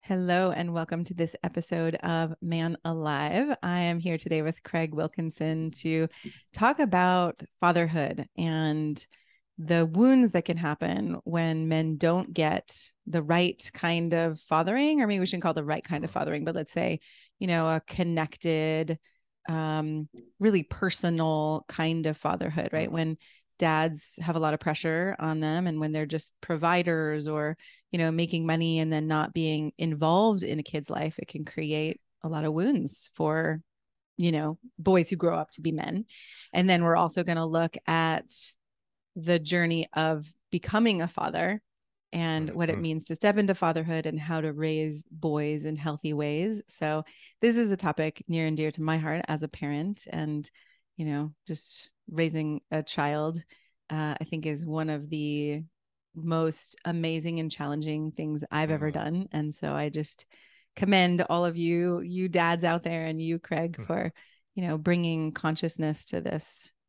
Hello and welcome to this episode of Man Alive. I am here today with Craig Wilkinson to talk about fatherhood and the wounds that can happen when men don't get the right kind of fathering, or maybe we shouldn't call it the right kind of fathering, but let's say, a connected, really personal kind of fatherhood, right? When dads have a lot of pressure on them and when they're just providers or making money and then not being involved in a kid's life, it can create a lot of wounds for boys who grow up to be men. And then we're also going to look at the journey of becoming a father and what it means to step into fatherhood and how to raise boys in healthy ways. So this is a topic near and dear to my heart as a parent, and just raising a child, I think is one of the most amazing and challenging things I've ever done. And so I just commend all of you dads out there, and you, Craig, for, bringing consciousness to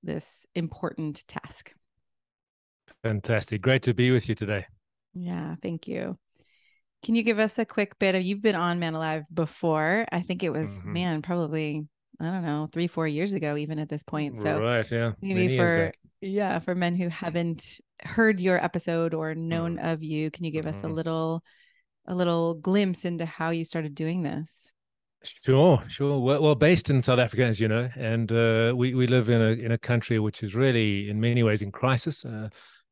this important task. Fantastic. Great to be with you today. Yeah, thank you. Can you give us a quick bit of, you've been on Man Alive before. I think it was, probably, I don't know, 3-4 years ago, even at this point. So right, yeah. Maybe for men who haven't heard your episode or known of you, can you give us a little glimpse into how you started doing this? Sure. Well, based in South Africa, as you know, and we live in a country which is really, in many ways, in crisis.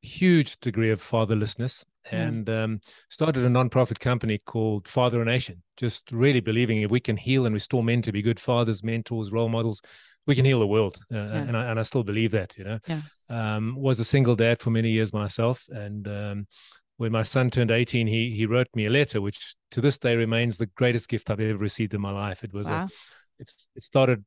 Huge degree of fatherlessness, and started a nonprofit company called Father a Nation, just really believing if we can heal and restore men to be good fathers, mentors, role models, we can heal the world. And I still believe that. Was a single dad for many years myself, and when my son turned 18, he wrote me a letter, which to this day remains the greatest gift I've ever received in my life. It was it started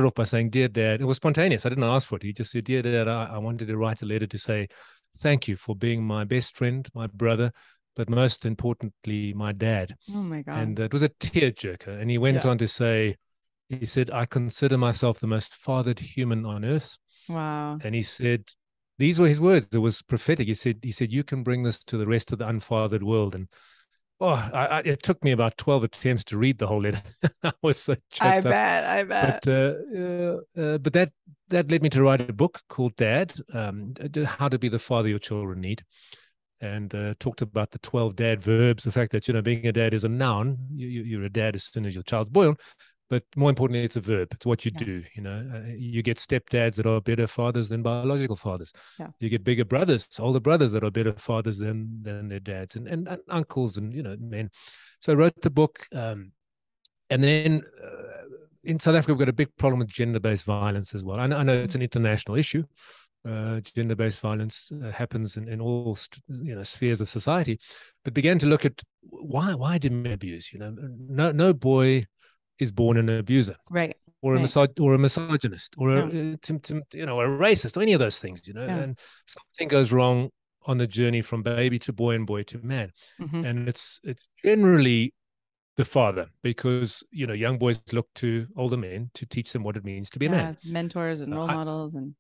off by saying, "Dear Dad." It was spontaneous. I didn't ask for it. He just said, "Dear Dad, I wanted to write a letter to say thank you for being my best friend, my brother, but most importantly, my dad." Oh my God. And it was a tearjerker. And he went on to say, he said, "I consider myself the most fathered human on earth." Wow. And he said, these were his words. It was prophetic. He said, "You can bring this to the rest of the unfathered world." And it took me about 12 attempts to read the whole letter. I was so choked up. I bet. But that led me to write a book called Dad, How to Be the Father Your Children Need, and talked about the 12 dad verbs, the fact that, being a dad is a noun. You're a dad as soon as your child's born. But more importantly, it's a verb. It's what you do. You get stepdads that are better fathers than biological fathers. Yeah. You get bigger brothers, older brothers that are better fathers than their dads, and uncles and men. So I wrote the book, and then in South Africa we've got a big problem with gender-based violence as well. I know it's an international issue. Gender-based violence happens in all spheres of society, but began to look at why do men abuse? No boy is born an abuser, right? Or a misogynist, or a racist, or any of those things, and something goes wrong on the journey from baby to boy and boy to man, and it's generally the father, because young boys look to older men to teach them what it means to be a man, mentors and role models, and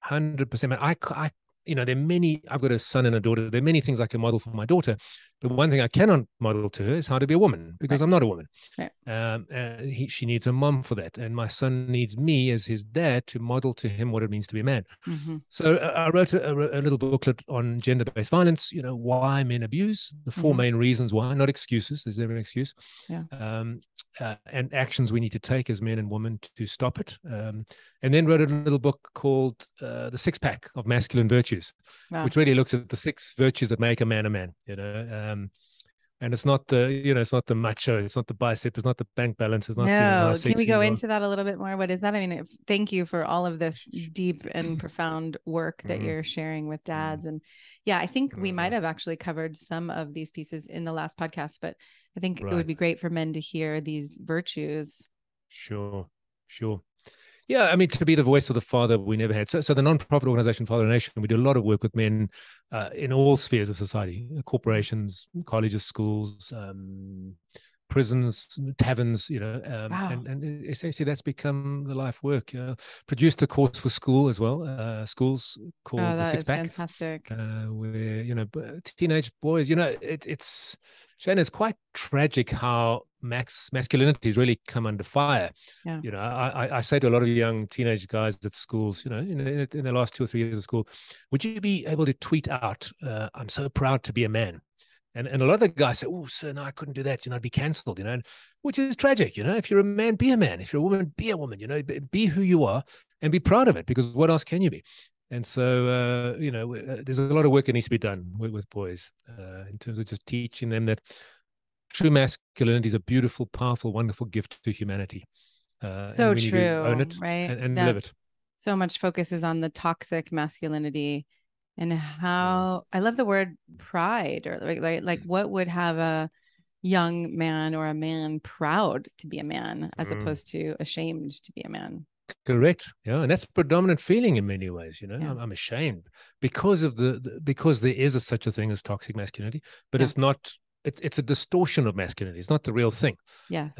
100%. There are many. I've got a son and a daughter. There are many things I can model for my daughter, but one thing I cannot model to her is how to be a woman, because I'm not a woman. Right. She needs a mom for that, and my son needs me as his dad to model to him what it means to be a man. So I wrote a little booklet on gender-based violence. Why men abuse, the 4 main reasons why, not excuses. There's never an excuse. And actions we need to take as men and women to stop it. And then wrote a little book called The Six Pack of Masculine Virtues, which really looks at the 6 virtues that make a man a man. And it's not the macho, it's not the bicep, it's not the bank balance, it's not no. Can we go into that a little bit more? What is that? I mean, thank you for all of this deep and profound work that you're sharing with dads. And I think we might have actually covered some of these pieces in the last podcast, but I think it would be great for men to hear these virtues. Sure. Yeah, I mean, to be the voice of the father we never had. So the nonprofit organization Father a Nation, we do a lot of work with men in all spheres of society, corporations, colleges, schools, prisons, taverns, Wow. and essentially that's become the life work. Produced a course for school as well, schools Oh, called the that Six is Pack, fantastic. where teenage boys, it's Shane, it's quite tragic how masculinity has really come under fire. Yeah. I say to a lot of young teenage guys at schools, in the last 2 or 3 years of school, would you be able to tweet out, "I'm so proud to be a man"? And a lot of the guys say, "Oh, sir, no, I couldn't do that. I'd be cancelled." Which is tragic. If you're a man, be a man. If you're a woman, be a woman. Be who you are and be proud of it. Because what else can you be? And so, there's a lot of work that needs to be done with boys in terms of just teaching them that true masculinity is a beautiful, powerful, wonderful gift to humanity. So And we need to own true, it right? and live That it. so much focus is on the toxic masculinity and Mm. how I love the word pride or like what would have a young man or a man proud to be a man as Mm. opposed to ashamed to be a man. Correct. Yeah, and that's a predominant feeling in many ways. Yeah. I'm ashamed because of because there is such a thing as toxic masculinity, but Yeah. it's not. It's a distortion of masculinity. It's not the real thing. Yes.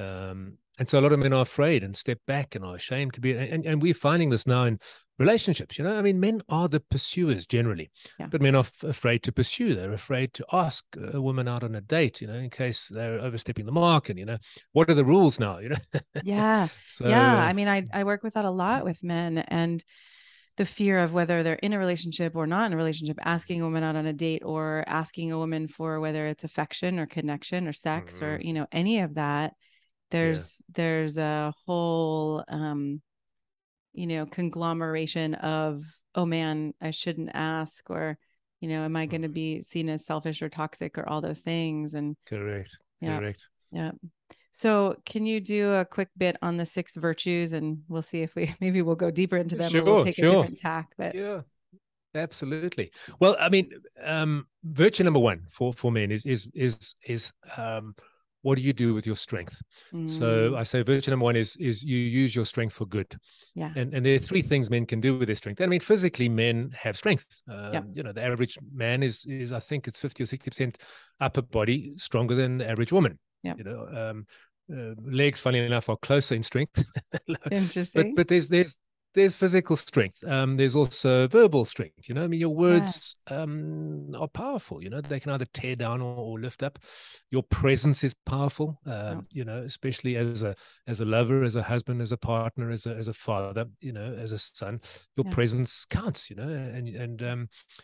And so a lot of men are afraid and step back and are ashamed to be. And we're finding this now in relationships. Men are the pursuers generally, Yeah. but men are afraid to pursue. They're afraid to ask a woman out on a date, in case they're overstepping the mark. And, what are the rules now? Yeah. So, Yeah. I mean, I work with that a lot with men and the fear of whether they're in a relationship or not in a relationship, asking a woman out on a date or asking a woman for whether it's affection or connection or sex or, mm, any of that. yeah. There's a whole conglomeration of, oh man, I shouldn't ask, or, am I going to be seen as selfish or toxic or all those things? And Correct. yeah, Correct. yeah. So can you do a quick bit on the six virtues and we'll see if maybe we'll go deeper into them or we'll Sure. take a Sure. different tack, but Yeah. Absolutely. Well, I mean, virtue number one for men is what do you do with your strength? So mm, I say virtue number one is you use your strength for good. yeah, And there are three things men can do with their strength. I mean, physically, men have strength. yep, The average man is I think it's 50 or 60% upper body stronger than the average woman. yep. Legs, funny enough, are closer in strength. but Interesting. but there's physical strength. There's also verbal strength. I mean, your words Yes. are powerful. They can either tear down or lift up. Your presence is powerful. Yep. Especially as a lover, as a husband, as a partner, as a father. As a son, your Yeah. presence counts. And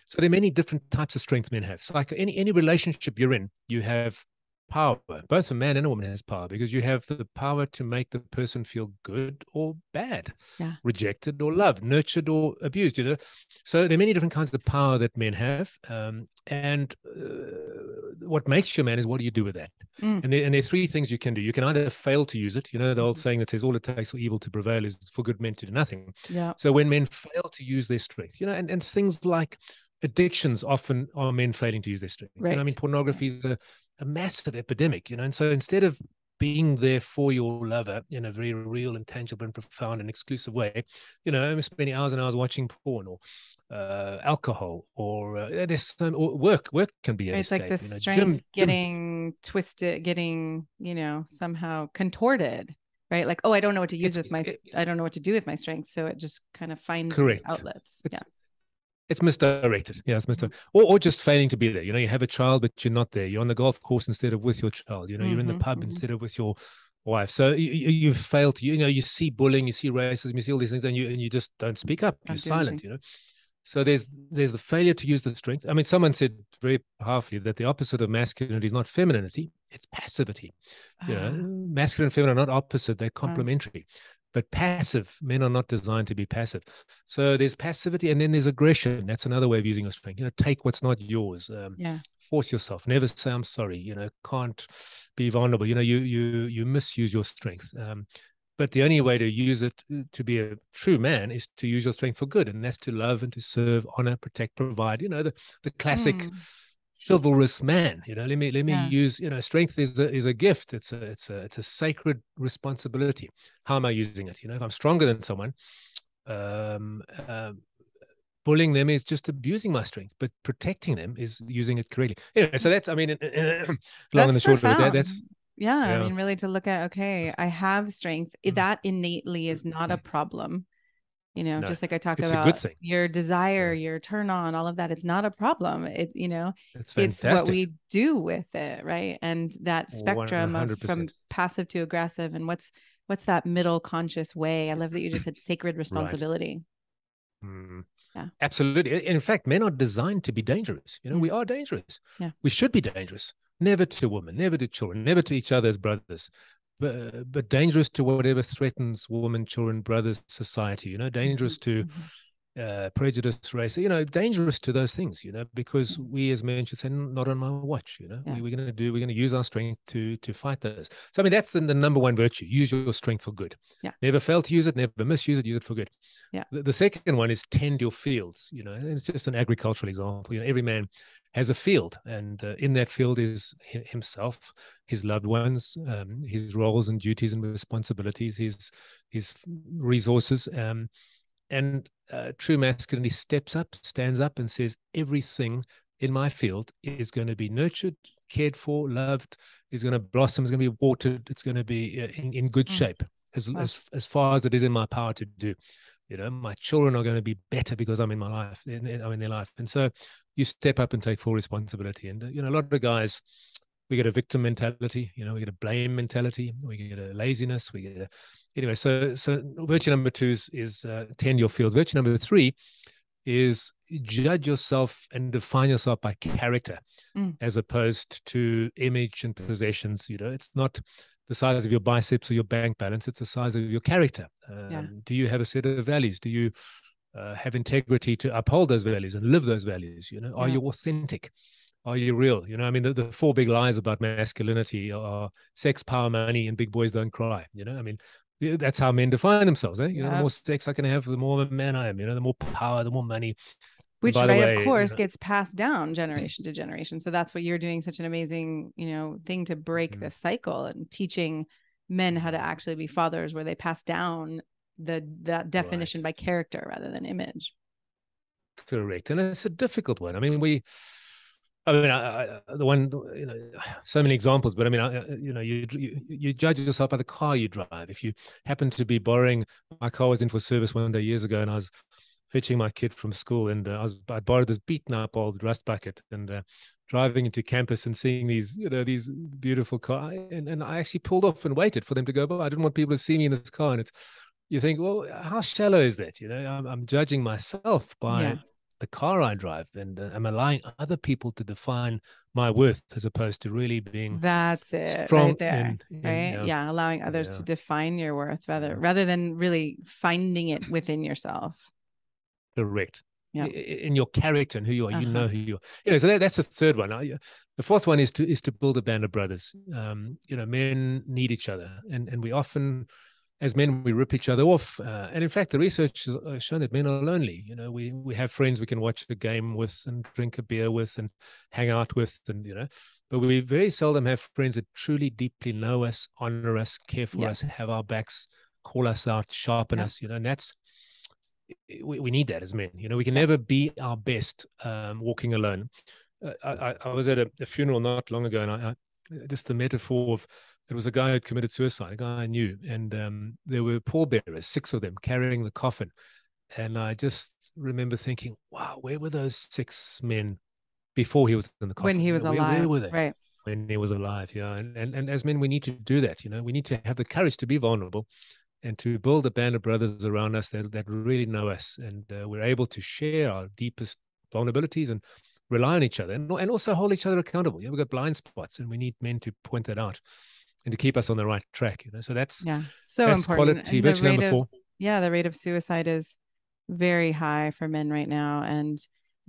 so there are many different types of strength men have. So like any relationship you're in, you have power. Both a man and a woman has power because you have the power to make the person feel good or bad, Yeah. rejected or loved, nurtured or abused. So there are many different kinds of power that men have, and what makes you a man is what do you do with that? Mm. And there are three things you can do. You can either fail to use it. The old Mhm. saying that says all it takes for evil to prevail is for good men to do nothing. Yeah. So when men fail to use their strength, and things like addictions often are men failing to use their strength. I mean, Right. pornography is a massive epidemic, and so instead of being there for your lover in a very real and tangible and profound and exclusive way, I'm spending hours and hours watching porn or alcohol or there's some or work can be an It's like escape, the strength gym. getting twisted, getting, somehow contorted, right? Like, oh, I don't know what to use It's with I don't know what to do with my strength. So it just kind of finds these correct. outlets. Yeah. It's misdirected. Yeah, it's Mhm. misdirected. Or just failing to be there. You have a child, but you're not there. You're on the golf course instead of with your child. You're in the Mhm. pub Mhm. instead of with your wife. So you've failed to, you see bullying, you see racism, you see all these things, and you just don't speak up. You're Don't do silent, anything. So there's the failure to use the strength. I mean, someone said very powerfully that the opposite of masculinity is not femininity, it's passivity. Ah, Masculine and feminine are not opposite, they're wow. complementary. But passive, men are not designed to be passive. So there's passivity and then there's aggression. That's another way of using your strength. Take what's not yours. Yeah. Force yourself. Never say I'm sorry. Can't be vulnerable. You misuse your strength. But the only way to use it to be a true man is to use your strength for good, and that's to love and to serve, honor, protect, provide. The classic Mm. chivalrous man. Let me Yeah. use. Strength is a gift. It's a sacred responsibility. How am I using it? If I'm stronger than someone, um, uh, bullying them is just abusing my strength, but protecting them is using it correctly. So that's, I mean, long and That's the short of it, that's profound. I Yeah, mean, really to look at, okay, I have strength. That innately is not a problem. no, Just like I talk it's a good about thing. your desire, Yeah, your turn on, all of that, it's not a problem. it's It's what fantastic. we do with it, right? And that spectrum of from 100%. passive to aggressive, and what's that middle conscious way. I love that you just said sacred Right. responsibility. Mm. Yeah. Absolutely. In fact, men are designed to be dangerous. We Mm. are dangerous. Yeah. We should be dangerous. Never to women, never to children, never to each other as brothers, but dangerous to whatever threatens women, children, brothers, society. Mm-hmm. Dangerous to Mm-hmm. prejudice, race. Dangerous to those things. Because Yeah. we as men should say, not on my watch. Yes. We're going to use our strength to fight those. So I mean, that's the number one virtue: use your strength for good. Yeah. Never fail to use it. Never misuse it. Use it for good. Yeah. The second one is tend your fields. It's just an agricultural example. Every man has a field, and in that field is himself, his loved ones, his roles and duties and responsibilities, his resources. And true masculinity steps up, stands up, and says everything in my field is going to be nurtured, cared for, loved, is going to blossom, is going to be watered, it's going to be in good shape as far as it is in my power to do. My children are going to be better because I'm in my life, I'm in their life. And so you step up and take full responsibility. And, a lot of guys, we get a victim mentality, we get a blame mentality, we get a laziness, anyway. So virtue number two is tend your field. Virtue number three is judge yourself and define yourself by character as opposed to image and possessions. It's not the size of your biceps or your bank balance, it's the size of your character. Do you have a set of values? Do you have integrity to uphold those values and live those values? Are you authentic? Are you real? I mean, the four big lies about masculinity are sex, power, money, and big boys don't cry. I mean, that's how men define themselves. The more sex I can have, the more of a man I am. The more power, the more money. Which, right, of course, gets passed down generation to generation. So that's what you're doing, such an amazing, thing to break this cycle and teaching men how to actually be fathers, where they pass down that definition by character rather than image. Correct. And it's a difficult one. I mean, the one, so many examples, but I mean, you judge yourself by the car you drive. If you happen to be borrowing, my car was in for service one day years ago, and I was fetching my kid from school, and I borrowed this beaten up old rust bucket, and driving into campus and seeing these beautiful cars, and I actually pulled off and waited for them to go by. I didn't want people to see me in this car, and you think, well, how shallow is that? I'm judging myself by the car I drive, and I'm allowing other people to define my worth as opposed to really being that's it strong right there, right? Allowing others to define your worth rather than really finding it within yourself. Correct. In your character and who you are, who you are. So that's the third one. The fourth one is to build a band of brothers. Men need each other, and we often, as men, we rip each other off. And in fact, the research has shown that men are lonely. We have friends we can watch a game with and drink a beer with and hang out with, and but we very seldom have friends that truly deeply know us, honor us, care for us, have our backs, call us out, sharpen us. And that's we need that as men. We can never be our best walking alone. I was at a funeral not long ago, and I just the metaphor of, it was a guy who had committed suicide, a guy I knew, and there were pallbearers, 6 of them, carrying the coffin. And I just remember thinking, wow, where were those 6 men before he was in the coffin? When he was alive, where were they? right? When he was alive, and as men, we need to do that. We need to have the courage to be vulnerable and to build a band of brothers around us that really know us, and we're able to share our deepest vulnerabilities and rely on each other, and also hold each other accountable. We've got blind spots, and we need men to point that out and to keep us on the right track. So that's so important. Quality virtue number 4. The rate of suicide is very high for men right now, and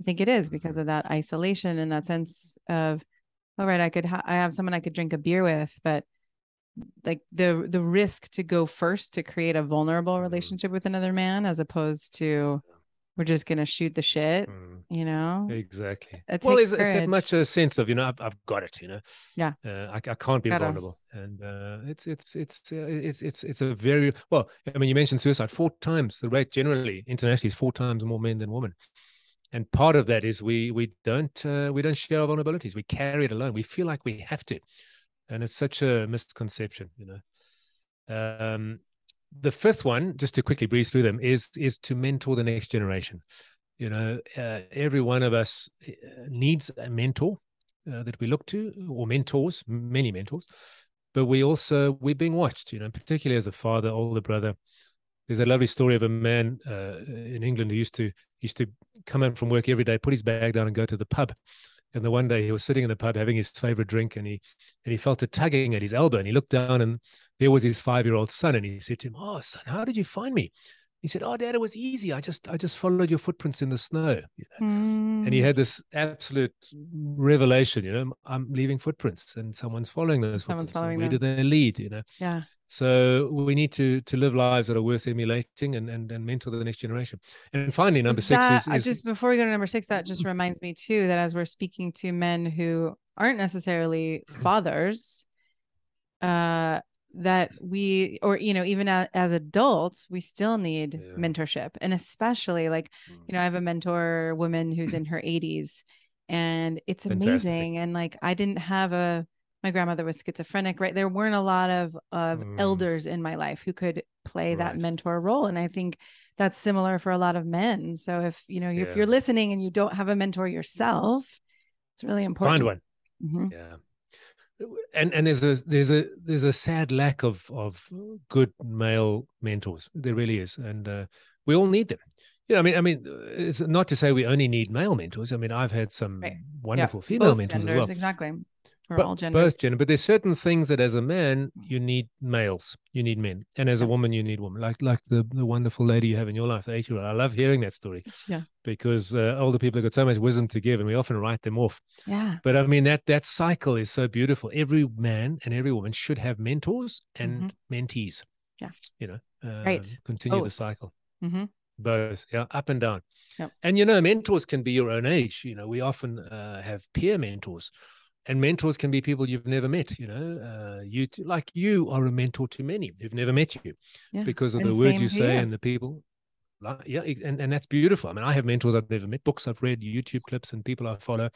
I think it is because of that isolation and that sense of, all right, I have someone I could drink a beer with, but like the risk to go first to create a vulnerable relationship with another man, as opposed to we're just gonna shoot the shit, Exactly. Well, is that much a sense of I've got it, I can't be vulnerable, and it's a very well. I mean, you mentioned suicide 4 times. The rate generally internationally is 4 times more men than women, and part of that is we don't share our vulnerabilities. We carry it alone. We feel like we have to. and it's such a misconception, The fifth one, just to quickly breeze through them, is to mentor the next generation. Every one of us needs a mentor that we look to, or mentors, many mentors, but we're being watched, particularly as a father, older brother. There's a lovely story of a man in England who used to come in from work every day, put his bag down and go to the pub. And the one day he was sitting in the pub having his favorite drink, and he felt it tugging at his elbow, and he looked down, and there was his 5-year-old son, and he said to him, "Oh, son, how did you find me?" He said, "Oh, Dad, it was easy. I just followed your footprints in the snow." And he had this absolute revelation, I'm leaving footprints, and someone's following those footprints. Where do they lead? Yeah. So we need to live lives that are worth emulating and mentor the next generation. And finally, number six is just before we go to number 6, that just reminds me too that as we're speaking to men who aren't necessarily fathers, that we, or even as adults, we still need mentorship. And especially I have a mentor woman who's in her 80s, and it's amazing. And I didn't have my grandmother was schizophrenic, right? There weren't a lot of elders in my life who could play that mentor role. And I think that's similar for a lot of men. So if you're listening and you don't have a mentor yourself, it's really important. Find one. Mm-hmm. Yeah. And there's a sad lack of good male mentors. There really is, and we all need them. I mean, it's not to say we only need male mentors. I mean, I've had some wonderful female mentors genders, as well. Exactly. All genders. Both genders. But there's certain things that as a man, you need males, you need men. And as a woman, you need women. Like the wonderful lady you have in your life, the 8-year-old. I love hearing that story. Yeah. Because older people have got so much wisdom to give, and we often write them off. Yeah. But I mean, that cycle is so beautiful. Every man and every woman should have mentors and mentees. Yeah. Continue the cycle. Mm-hmm. Both. Yeah. Up and down. Yep. And, mentors can be your own age. We often have peer mentors. And mentors can be people you've never met, you are a mentor to many who've never met you because of the words you say and the people. And that's beautiful. I mean, I have mentors I've never met, books I've read, YouTube clips, and people I follow.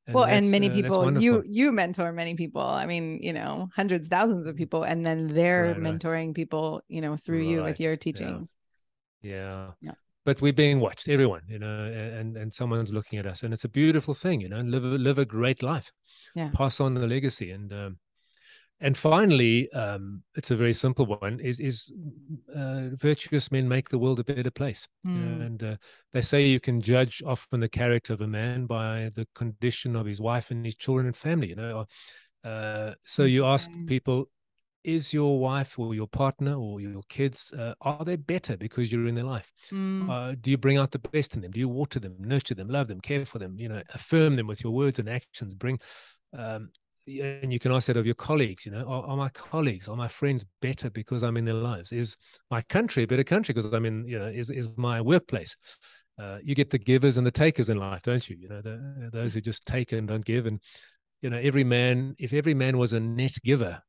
And many people, you mentor many people. I mean, hundreds, thousands of people, and then they're mentoring people, through you with your teachings. Yeah. But we're being watched, everyone, and someone's looking at us, and it's a beautiful thing, live a great life, pass on the legacy. And finally, it's a very simple one, is virtuous men make the world a better place. And they say you can judge often the character of a man by the condition of his wife and his children and family, so you ask people, is your wife or your partner or your kids, are they better because you're in their life? Do you bring out the best in them? Do you water them, nurture them, love them, care for them, affirm them with your words and actions? And you can ask that of your colleagues, are my colleagues, are my friends better because I'm in their lives? Is my country a better country because I'm in, is my workplace? You get the givers and the takers in life, don't you? Those who just take and don't give. And, if every man was a net giver,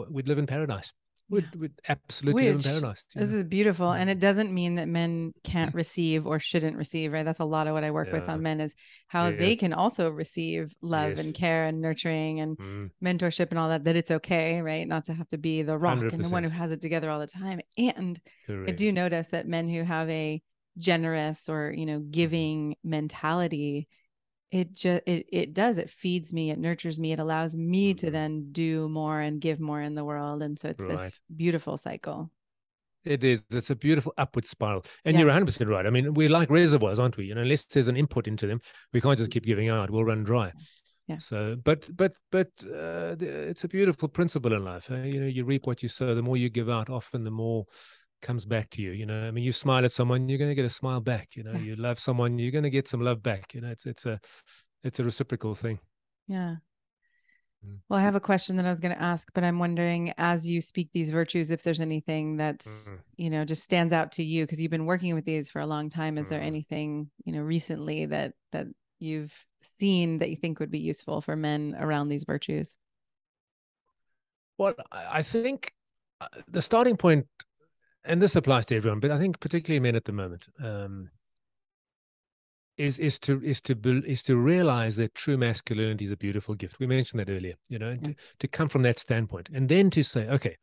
we'd live in paradise. We'd absolutely live in paradise. This is beautiful. And it doesn't mean that men can't receive or shouldn't receive, right? That's a lot of what I work with on men, is how they can also receive love and care and nurturing and mentorship and all that it's okay, right? Not to have to be the rock 100%. And the one who has it together all the time. And I do notice that men who have a generous or, giving mentality, it feeds me, it nurtures me, it allows me to then do more and give more in the world. And so it's this beautiful cycle. It is. It's a beautiful upward spiral. And you're 100% right. I mean, we're like reservoirs, aren't we? Unless there's an input into them, we can't just keep giving out. We'll run dry. Yeah. So, but it's a beautiful principle in life. You reap what you sow. The more you give out, often the more comes back to you. I mean, you smile at someone, you're going to get a smile back. You love someone, you're going to get some love back. It's a reciprocal thing. Yeah. Well, I have a question that I was going to ask, but I'm wondering, as you speak these virtues, if there's anything that's just stands out to you, because you've been working with these for a long time. Is there anything recently that you've seen that you think would be useful for men around these virtues? Well, I think the starting point, and this applies to everyone, but I think particularly men at the moment, is to realize that true masculinity is a beautiful gift. We mentioned that earlier, and to come from that standpoint, and then to say, okay,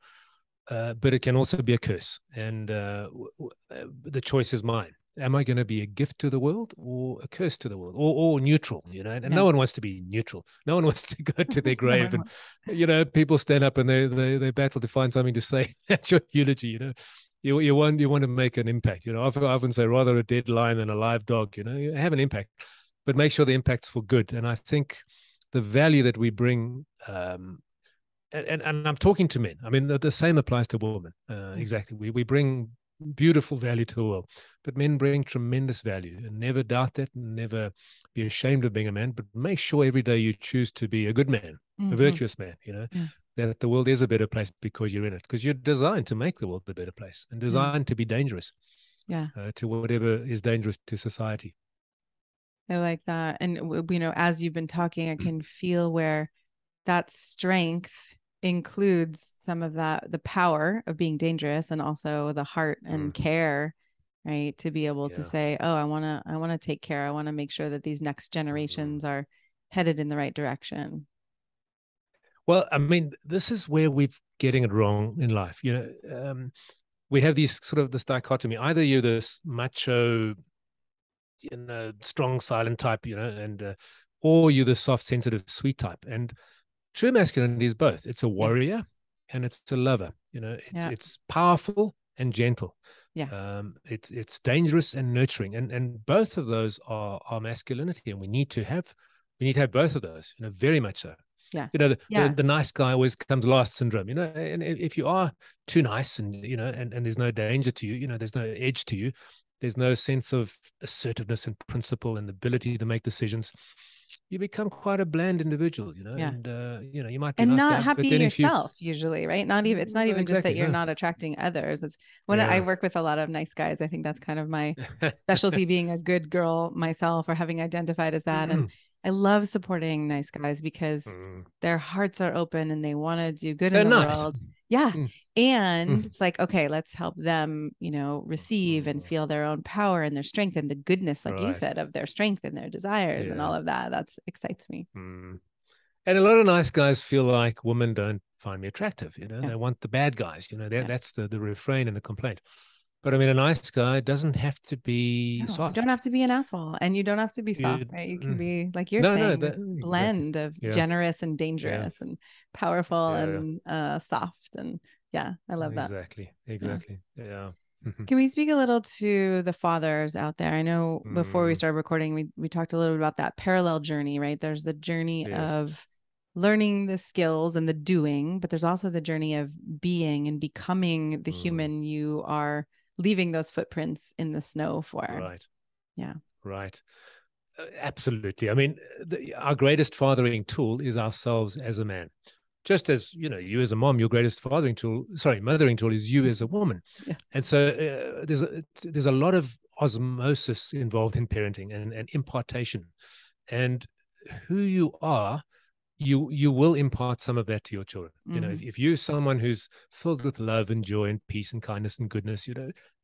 but it can also be a curse, and the choice is mine. Am I going to be a gift to the world or a curse to the world, or neutral? And no one wants to be neutral. No one wants to go to their grave, and people stand up and they battle to find something to say at your eulogy. You want to make an impact. I often say rather a dead lion than a live dog. You have an impact, but make sure the impact's for good. And I think the value that we bring, and I'm talking to men. I mean, the same applies to women. Exactly. We bring beautiful value to the world, but men bring tremendous value, and never doubt that, and never be ashamed of being a man, but make sure every day you choose to be a good man, a virtuous man, that the world is a better place because you're in it, because you're designed to make the world a better place and designed to be dangerous to whatever is dangerous to society. I like that. And, as you've been talking, I can feel where that strength includes some of that, the power of being dangerous, and also the heart and care, right? To be able to say, oh, I want to take care. I want to make sure that these next generations are headed in the right direction. Well, I mean, this is where we're getting it wrong in life. We have this dichotomy. Either you're this macho, strong, silent type, and or you're the soft, sensitive, sweet type. And true masculinity is both. It's a warrior and it's a lover. It's powerful and gentle. It's dangerous and nurturing, and both of those are masculinity, and we need to have both of those. Very much so. The nice guy always comes last syndrome. And if you are too nice, and and there's no danger to you, there's no edge to you, there's no sense of assertiveness and principle and ability to make decisions, you become quite a bland individual, and you might be and nice not guy, happy yourself usually, right? It's not even just that you're not attracting others. It's when I work with a lot of nice guys, I think that's kind of my specialty, being a good girl myself, or having identified as that. And I love supporting nice guys because their hearts are open and they want to do good in the world. And it's like, okay, let's help them, receive and feel their own power and their strength and the goodness, like you said, of their strength and their desires and all of that. That excites me. And a lot of nice guys feel like women don't find me attractive. They want the bad guys. That's the refrain and the complaint. But I mean, a nice guy doesn't have to be soft. You don't have to be an asshole, and you don't have to be soft, right? You can be, like you're saying, this blend of generous and dangerous and powerful and soft. And I love that. Exactly. Yeah. Can we speak a little to the fathers out there? I know before we started recording, we talked a little bit about that parallel journey, right? There's the journey of learning the skills and the doing, but there's also the journey of being and becoming the human you are leaving those footprints in the snow for. Right. Absolutely. I mean, our greatest fathering tool is ourselves as a man. Just as, you as a mom, your greatest mothering tool is you as a woman. And so there's a lot of osmosis involved in parenting and impartation. And who you are, you will impart some of that to your children. If you're someone who's filled with love and joy and peace and kindness and goodness,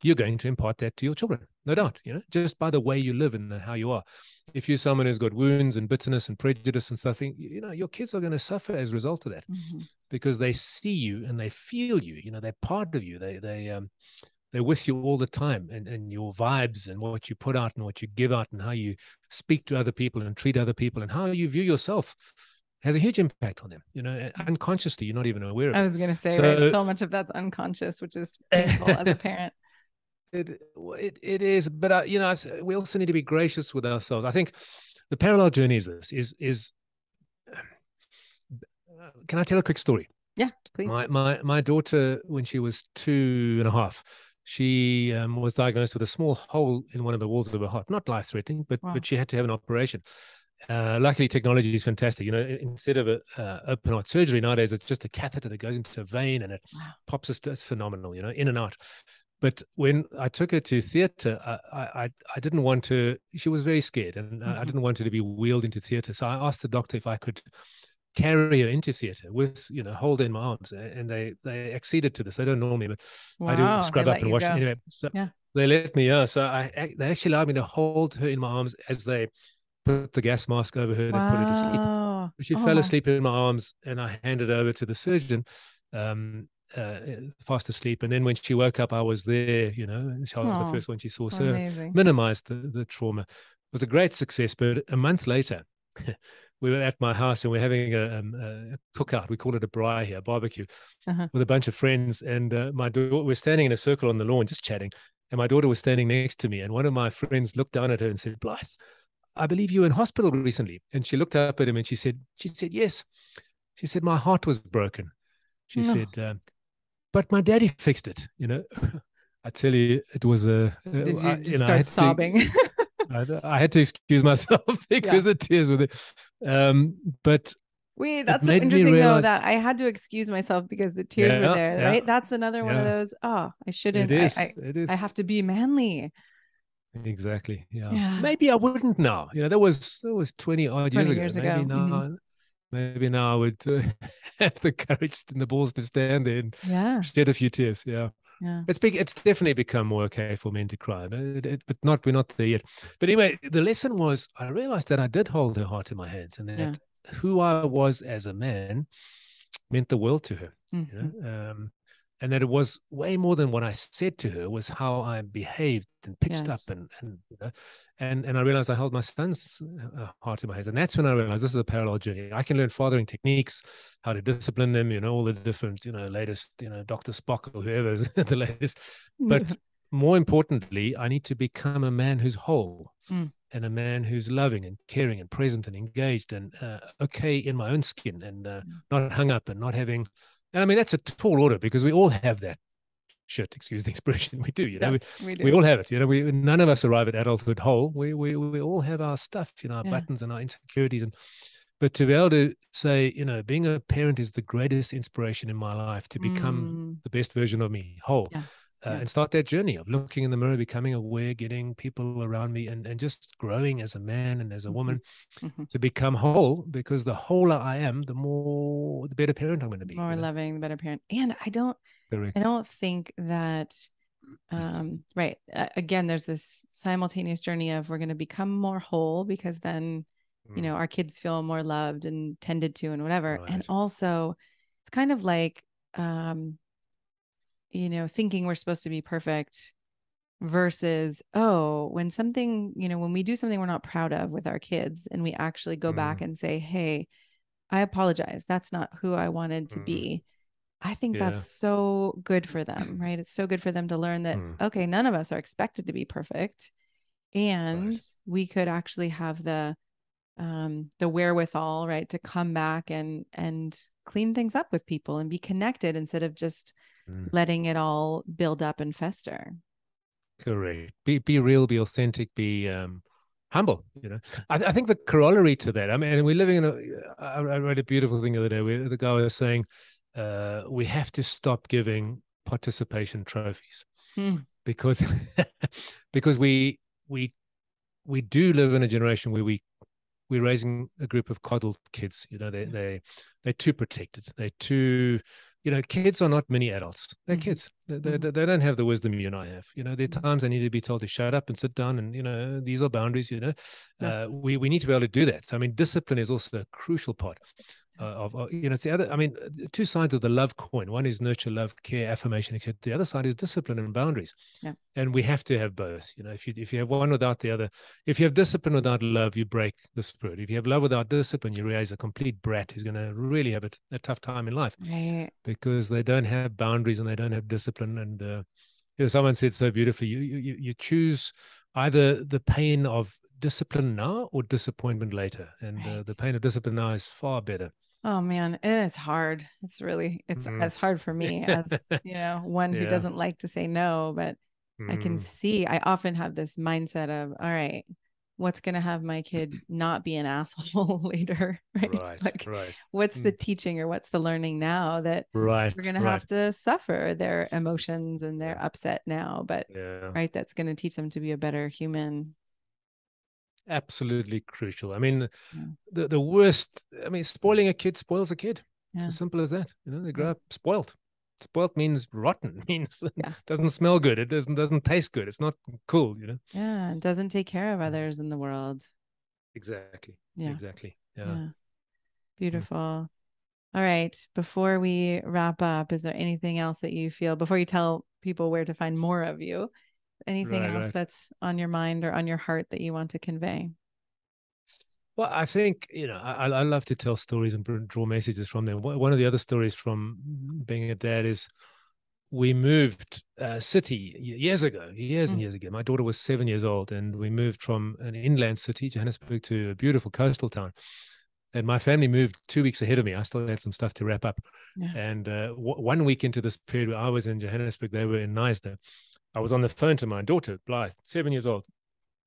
you're going to impart that to your children, no doubt, just by the way you live and how you are. If you're someone who's got wounds and bitterness and prejudice and stuff, your kids are going to suffer as a result of that, because they see you and they feel you, they're part of you. They're with you all the time, and your vibes and what you put out and what you give out and how you speak to other people and treat other people and how you view yourself has a huge impact on them, unconsciously. You're not even aware of it. I was going to say, so much of that's unconscious, which is painful as a parent. It is, but we also need to be gracious with ourselves. I think the parallel journey is can I tell a quick story? Yeah, please. My daughter, when she was 2.5, she was diagnosed with a small hole in one of the walls of her heart. Not life-threatening, but she had to have an operation. Luckily, technology is fantastic. Instead of open heart surgery nowadays, it's just a catheter that goes into a vein and it pops us. It's phenomenal, in and out. But when I took her to theater, I didn't want to. She was very scared, and I didn't want her to be wheeled into theater. So I asked the doctor if I could carry her into theater with, hold her in my arms. And they acceded to this. They don't normally, but I do Wow. They scrub up let and you wash. go. Anyway, so Yeah. they let me, so they actually allowed me to hold her in my arms as they put the gas mask over her. They put her to sleep. Wow. She Oh fell my. asleep in my arms, and I handed her over to the surgeon, um, fast asleep. And then when she woke up, I was there. I was the Oh, first one she saw. So amazing. minimized the trauma. It was a great success. But a month later, we were at my house and we're having a cookout. We call it a braai here, a barbecue, with a bunch of friends. And my daughter, we're standing in a circle on the lawn, just chatting. And my daughter was standing next to me. And one of my friends looked down at her and said, "Blythe, I believe you were in hospital recently." And she looked up at him and she said, "Yes." She said, "My heart was broken." She No. said, "But my daddy fixed it." I tell you, it was Did you just I start had to, sobbing? I had to excuse myself Yeah. because the tears were there. But Wait, it that's so made me interesting though realize, that I had to excuse myself because the tears were yeah, there, yeah, right? That's another one of yeah, those, oh, I it shouldn't. is, I it I is. have to be manly. Exactly. Yeah. Yeah. Maybe I wouldn't now. That was 20 odd years 20 ago. years ago. Mm-hmm. Maybe now I would have the courage and the balls to stand there and Yeah. shed a few tears. Yeah. Yeah. It's definitely become more okay for men to cry, but we're not there yet. But anyway, the lesson was I realized that I did hold her heart in my hands, and Yeah. that who I was as a man meant the world to her. You Mm-hmm. know, and that it was way more than what I said to her, was how I behaved and pitched up, Yes. and I realized I held my son's heart in my hands, and that's when I realized this is a parallel journey. I can learn fathering techniques, how to discipline them, all the different, latest, Dr. Spock or whoever is the latest, but more importantly, I need to become a man who's whole. Mm. And a man who's loving and caring and present and engaged and okay in my own skin, and not hung up and not having. And I mean, that's a tall order because we all have that shit, excuse the expression. We do, Yes, we we do. all have it. None of us arrive at adulthood whole. We all have our stuff, our Yeah. buttons and our insecurities. But to be able to say, being a parent is the greatest inspiration in my life to become Mm. the best version of me, whole. Yeah. Yeah. And start that journey of looking in the mirror, becoming aware, getting people around me, and just growing as a man and as a woman Mm-hmm. to become whole. Because the wholer I am, the better parent I'm going to be. More loving, the better parent. And I Correct. don't think that right. Again, there's this simultaneous journey of we're going to become more whole because then, our kids feel more loved and tended to and whatever. Right. And also it's kind of like, thinking we're supposed to be perfect versus, when something, when we do something we're not proud of with our kids and we actually go back and say, hey, I apologize. That's not who I wanted to be. I think Yeah. that's so good for them, right? It's so good for them to learn that, okay, none of us are expected to be perfect. And Right. we could actually have the wherewithal, right, to come back and clean things up with people and be connected instead of just letting it all build up and fester. Correct. Be real, be authentic, be humble. I think the corollary to that. I mean, we're living in I read a beautiful thing the other day where the guy was saying, we have to stop giving participation trophies because because we do live in a generation where we're raising a group of coddled kids. They're too protected. They're too, kids are not mini adults. They're kids. They don't have the wisdom you and I have. There are times they need to be told to shut up and sit down, and these are boundaries. We need to be able to do that. So I mean, discipline is also a crucial part it's the other. I mean, two sides of the love coin. One is nurture, love, care, affirmation, etc. The other side is discipline and boundaries. Yeah. And we have to have both. If you have one without the other, if you have discipline without love, you break the spirit. If you have love without discipline, you raise a complete brat who's going to really have a tough time in life, right? Because they don't have boundaries and they don't have discipline. And someone said so beautifully, you choose either the pain of discipline now or disappointment later, and the pain of discipline now is far better. Oh man, it is hard. It's as hard for me as, one who doesn't like to say no, but I can see, I often have this mindset of, all right, what's going to have my kid not be an asshole later, right? Right. What's the teaching or what's the learning now that we're going to have to suffer their emotions and their upset now, but right, that's going to teach them to be a better human. absolutely crucial. I mean, Yeah. the worst, I mean, spoiling a kid spoils a kid. It's Yeah. as simple as that. They Yeah. grow up spoiled. Spoiled means rotten, means Yeah. doesn't smell good. It doesn't taste good. It's not cool. Yeah. It doesn't take care of Mm. others in the world. Exactly. Yeah. Exactly. Yeah. Yeah. Mm. Beautiful. All right. Before we wrap up, is there anything else that you feel before you tell people where to find more of you? Anything Right, else right. that's on your mind or on your heart that you want to convey? Well, I think, I love to tell stories and draw messages from them. One of the other stories from being a dad is we moved city years ago, years and Mm. years ago. My daughter was 7 years old, and we moved from an inland city, Johannesburg, to a beautiful coastal town. And my family moved 2 weeks ahead of me. I still had some stuff to wrap up. Yeah. And 1 week into this period where I was in Johannesburg, they were in Knysna. I was on the phone to my daughter, Blythe, 7 years old.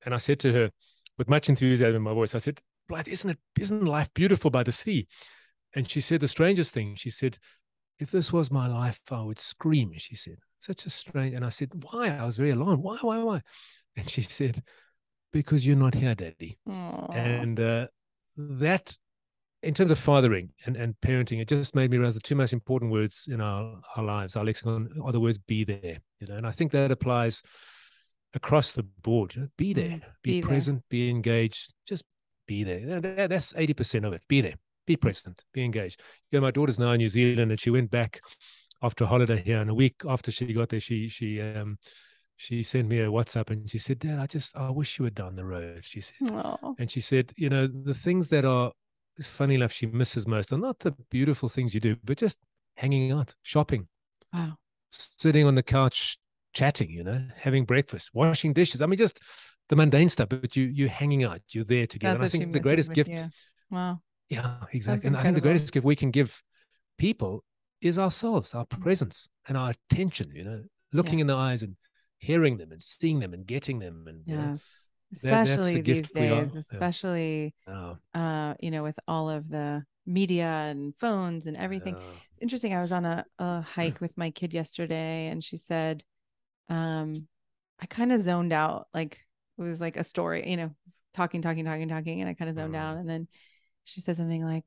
And I said to her, with much enthusiasm in my voice, I said, Blythe, isn't life beautiful by the sea? And she said the strangest thing. She said, if this was my life, I would scream, she said. Such a strange. And I said, why? I was very alarmed. Why? And she said, because you're not here, Daddy. Aww. And that, in terms of fathering and parenting, it just made me realize the two most important words in our lives, our lexicon, are the words be there. And I think that applies across the board. Be there, be Be there. present, be engaged, just be there. That's 80% of it. Be there, be present, be engaged. My daughter's now in New Zealand, and she went back after a holiday here, and a week after she got there, she sent me a WhatsApp, and she said, Dad, I wish you were down the road, she said. Oh, And she said, the things that are, funny enough, she misses most are not the beautiful things you do, but just hanging out, shopping, wow. sitting on the couch, chatting, having breakfast, washing dishes. I mean, just the mundane stuff, but you're hanging out, you're there together. That's And I what she think the misses greatest with gift, you. Wow. yeah, That's exactly. And I think the incredible. greatest gift we can give people is ourselves, our presence and our attention, Yeah. looking in the eyes and hearing them and seeing them and getting them. And, Yes. that's the Especially these gift we are. days, especially Oh, with all of the media and phones and everything. oh, It's interesting. I was on a hike with my kid yesterday, and she said, I kind of zoned out. Like it was like a story, talking, and I kind of zoned out. mm, And then she said something like,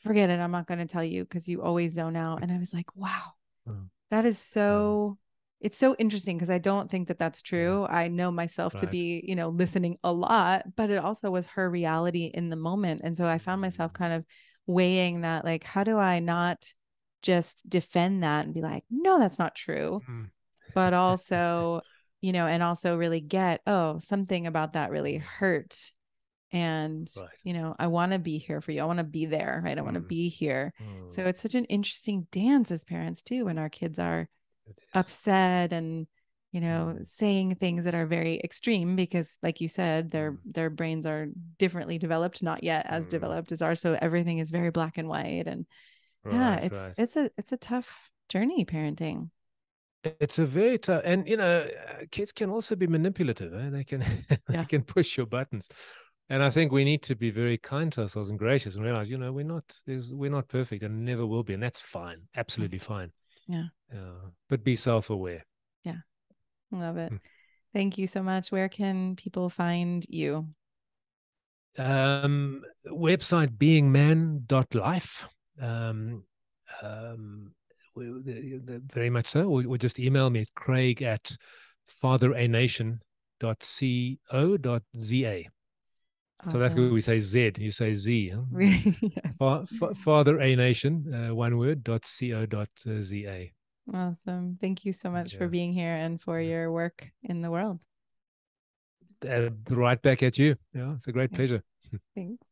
forget it, I'm not going to tell you because you always zone out. And I was like, wow, mm, that is mm, so, it's so interesting because I don't think that that's yeah, true. I know myself to right. be, listening a lot, but it also was her reality in the moment. And so I found myself Mm, kind of weighing that, like, how do I not just defend that and be like, no, that's not true, mm, but also, and also really get, oh, something about that really mm, hurt. And, right. I want to be here for you. I want to be there, right? I want to Mm, be here. So mm, it's such an interesting dance as parents too, when our kids are it is. upset and, Mm, saying things that are very extreme because, like you said, their mm, their brains are differently developed, not yet as mm, developed as ours. So everything is very black and white. And yeah, right, it's right. it's a tough journey parenting. It's a very tough, and kids can also be manipulative. They can they Yeah. can push your buttons, and I think we need to be very kind to ourselves and gracious and realize, we're not perfect and never will be, and that's fine, absolutely fine. Yeah. But be self-aware. Yeah. Love it. Thank you so much. Where can people find you? Website beingman.life. Um, um, very much so. Or just email me at Craig at fatheranation.co.za. South Africa, Awesome. we say Z, you say Z. Huh? Yes. Father A Nation, one word, .co.za. Awesome. Thank you so much for Yeah. being here and for your work in the world. Right back at you. Yeah, it's a great Yeah. pleasure. Thanks.